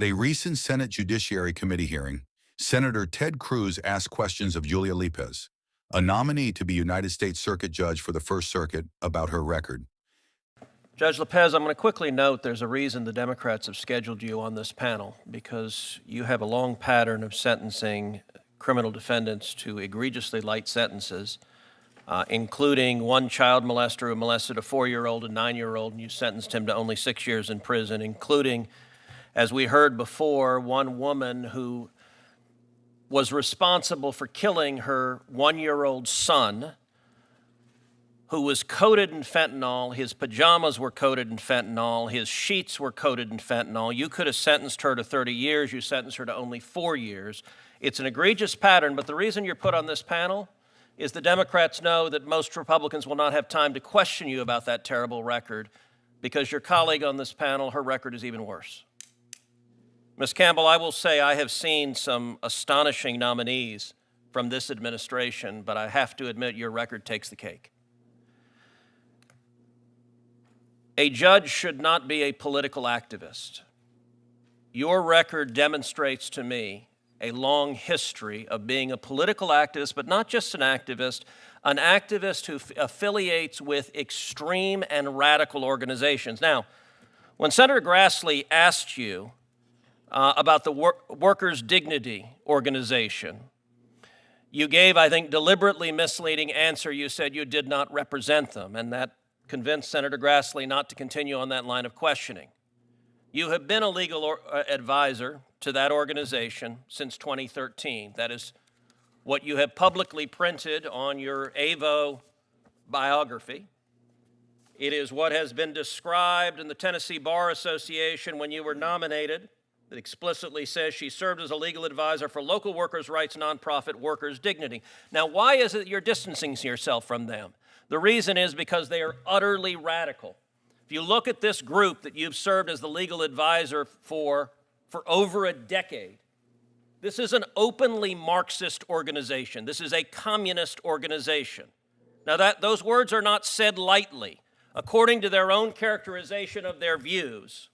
At a recent Senate Judiciary Committee hearing, Senator Ted Cruz asked questions of Julia Lipez, a nominee to be United States Circuit Judge for the First Circuit, about her record. Judge Lipez, I'm going to quickly note there's a reason the Democrats have scheduled you on this panel, because you have a long pattern of sentencing criminal defendants to egregiously light sentences, including one child molester who molested a 4-year-old and 9-year-old, and you sentenced him to only 6 years in prison, including, as we heard before, one woman who was responsible for killing her 1-year-old son, who was coated in fentanyl. His pajamas were coated in fentanyl. His sheets were coated in fentanyl. You could have sentenced her to 30 years. You sentenced her to only 4 years. It's an egregious pattern, but the reason you're put on this panel is the Democrats know that most Republicans will not have time to question you about that terrible record, because your colleague on this panel, her record is even worse. Ms. Campbell, I will say I have seen some astonishing nominees from this administration, but I have to admit your record takes the cake. A judge should not be a political activist. Your record demonstrates to me a long history of being a political activist, but not just an activist who affiliates with extreme and radical organizations. Now, when Senator Grassley asked you about the Workers' Dignity Organization, you gave, I think, deliberately misleading answer. You said you did not represent them, and that convinced Senator Grassley not to continue on that line of questioning. You have been a legal advisor to that organization since 2013. That is what you have publicly printed on your AVO biography. It is what has been described in the Tennessee Bar Association when you were nominated. It explicitly says she served as a legal advisor for local workers' rights nonprofit Workers' Dignity. Now, why is it you're distancing yourself from them? The reason is because they are utterly radical. If you look at this group that you've served as the legal advisor for over a decade, this is an openly Marxist organization. This is a communist organization. Now, those words are not said lightly. According to their own characterization of their views,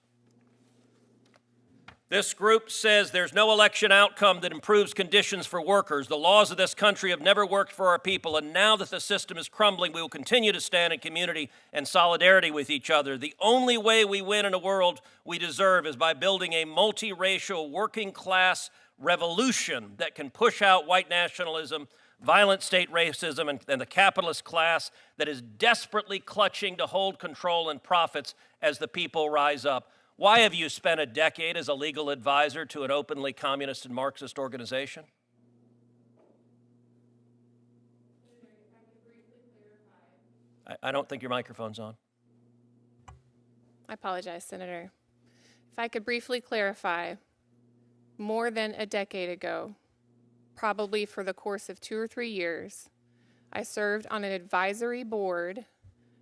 this group says there's no election outcome that improves conditions for workers. The laws of this country have never worked for our people, and now that the system is crumbling, we will continue to stand in community and solidarity with each other. The only way we win in a world we deserve is by building a multiracial working class revolution that can push out white nationalism, violent state racism, and the capitalist class that is desperately clutching to hold control and profits as the people rise up. Why have you spent a decade as a legal advisor to an openly communist and Marxist organization? I don't think your microphone's on. I apologize, Senator. If I could briefly clarify, more than a decade ago, probably for the course of 2 or 3 years, I served on an advisory board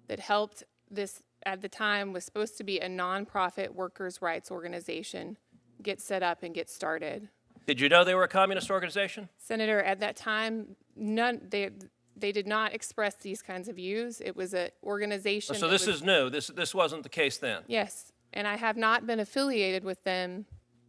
that helped this, at the time, was supposed to be a nonprofit workers' rights organization get set up and get started. Did you know they were a communist organization? Senator, at that time, they did not express these kinds of views. It was an organization. So this is new. This wasn't the case then? Yes, and I have not been affiliated with them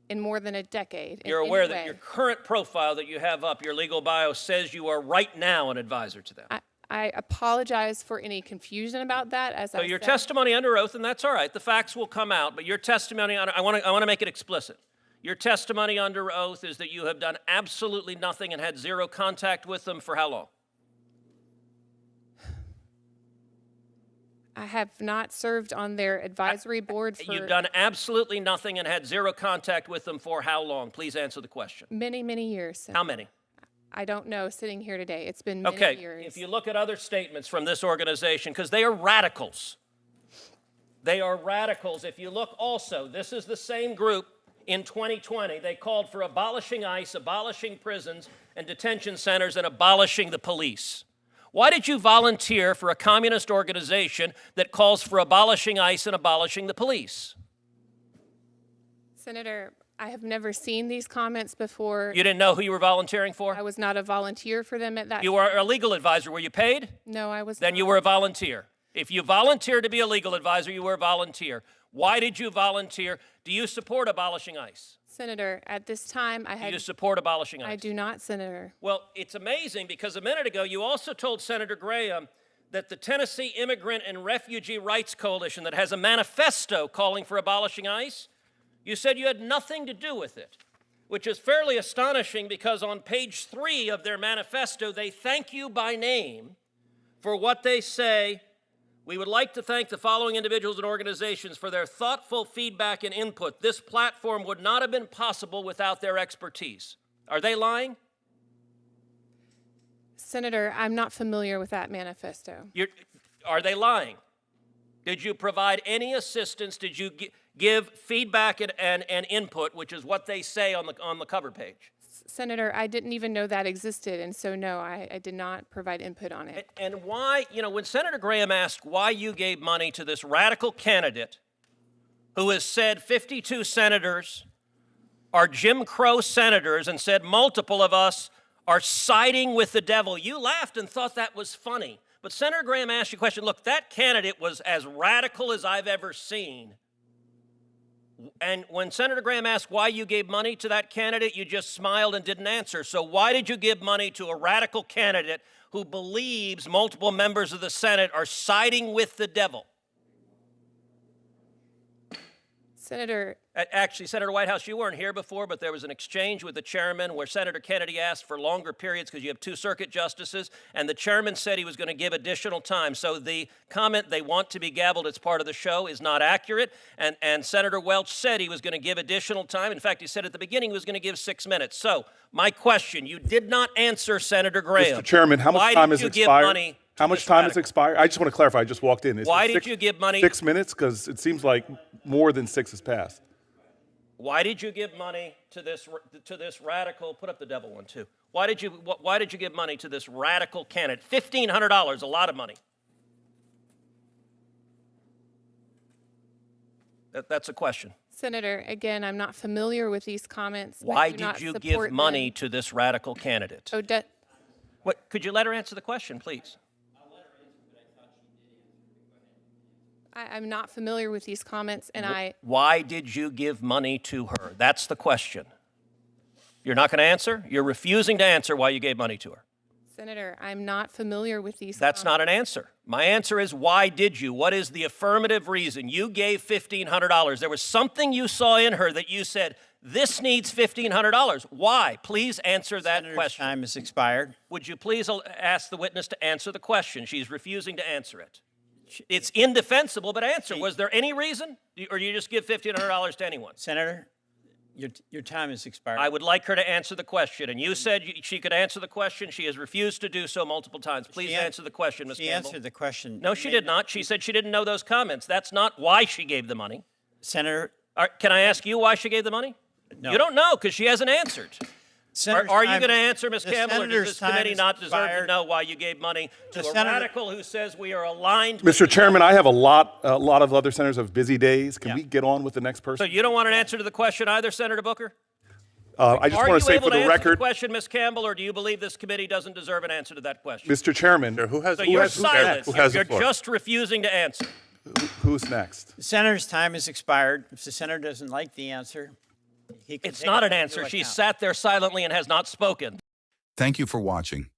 in more than a decade. You're aware that your current profile that you have up, your legal bio, says you are right now an advisor to them? I apologize for any confusion about that. So your testimony under oath, and that's all right, the facts will come out, but your testimony, I want to make it explicit. Your testimony under oath is that you have done absolutely nothing and had zero contact with them for how long? I have not served on their advisory board for... You've done absolutely nothing and had zero contact with them for how long? Please answer the question. Many, many years. Senator. How many? I don't know, sitting here today. It's been many years. Okay, if you look at other statements from this organization, because they are radicals. They are radicals. If you look also, this is the same group in 2020. They called for abolishing ICE, abolishing prisons and detention centers, and abolishing the police. Why did you volunteer for a communist organization that calls for abolishing ICE and abolishing the police? Senator, I have never seen these comments before. You didn't know who you were volunteering for? I was not a volunteer for them at that time. You were a legal advisor. Were you paid? No, I was not. Then you were a volunteer. If you volunteered to be a legal advisor, you were a volunteer. Why did you volunteer? Do you support abolishing ICE? Senator, at this time, Do you support abolishing ICE? I do not, Senator. Well, it's amazing because a minute ago you also told Senator Graham that the Tennessee Immigrant and Refugee Rights Coalition that has a manifesto calling for abolishing ICE, you said you had nothing to do with it, which is fairly astonishing because on page 3 of their manifesto, they thank you by name for what they say. We would like to thank the following individuals and organizations for their thoughtful feedback and input. This platform would not have been possible without their expertise. Are they lying? Senator, I'm not familiar with that manifesto. Are they lying? Did you provide any assistance? Did you give feedback and input, which is what they say on the cover page? Senator, I didn't even know that existed, and so no, I did not provide input on it. And why, when Senator Graham asked why you gave money to this radical candidate who has said 52 senators are Jim Crow senators and said multiple of us are siding with the devil, you laughed and thought that was funny. But Senator Graham asked you a question. Look, that candidate was as radical as I've ever seen. And when Senator Graham asked why you gave money to that candidate, you just smiled and didn't answer. So why did you give money to a radical candidate who believes multiple members of the Senate are siding with the devil? Senator. Actually, Senator Whitehouse, you weren't here before, but there was an exchange with the chairman where Senator Kennedy asked for longer periods because you have 2 circuit justices, and the chairman said he was going to give additional time. So the comment they want to be gavelled as part of the show is not accurate, and Senator Welch said he was going to give additional time. In fact, he said at the beginning he was going to give 6 minutes. So my question, you did not answer Senator Graham. Mr. Chairman, how much time has expired? How much time has expired? I just want to clarify. I just walked in. Why did you give money? 6 minutes? Because it seems like more than 6 has passed. Why did you give money to this radical? Put up the devil one too. Why did you give money to this radical candidate? $1,500, a lot of money. That's a question. Senator, again, I'm not familiar with these comments. Why did you give money to this radical candidate? What? Could you let her answer the question, please? I'm not familiar with these comments, and Why did you give money to her? That's the question. You're not going to answer? You're refusing to answer why you gave money to her. Senator, I'm not familiar with these That's not an answer. My answer is, why did you? What is the affirmative reason? You gave $1,500. There was something you saw in her that you said, this needs $1,500. Why? Please answer that question. Time has expired. Would you please ask the witness to answer the question? She's refusing to answer it. It's indefensible, but answer. Was there any reason? Or do you just give $1,500 to anyone? Senator, your time has expired. I would like her to answer the question. And you said she could answer the question. She has refused to do so multiple times. Please answer the question, Ms. Campbell. She answered the question. No, she did not. She said she didn't know those comments. That's not why she gave the money. Senator. Can I ask you why she gave the money? No. You don't know because she hasn't answered. Are you going to answer, Ms. Campbell, or does this committee not deserve to know why you gave money to a radical who says we are aligned? Mr. Chairman, I have a lot of other senators have busy days. Can we get on with the next person? So you don't want an answer to the question either, Senator Booker? I just want to say for the Are you able to answer the record, question, Ms. Campbell, or do you believe this committee doesn't deserve an answer to that question? Mr. Chairman, So you're silent. You're just refusing to answer. who's next? The senator's time has expired. If the senator doesn't like the answer, he can It's not an answer. She sat there silently and has not spoken. Thank you for watching.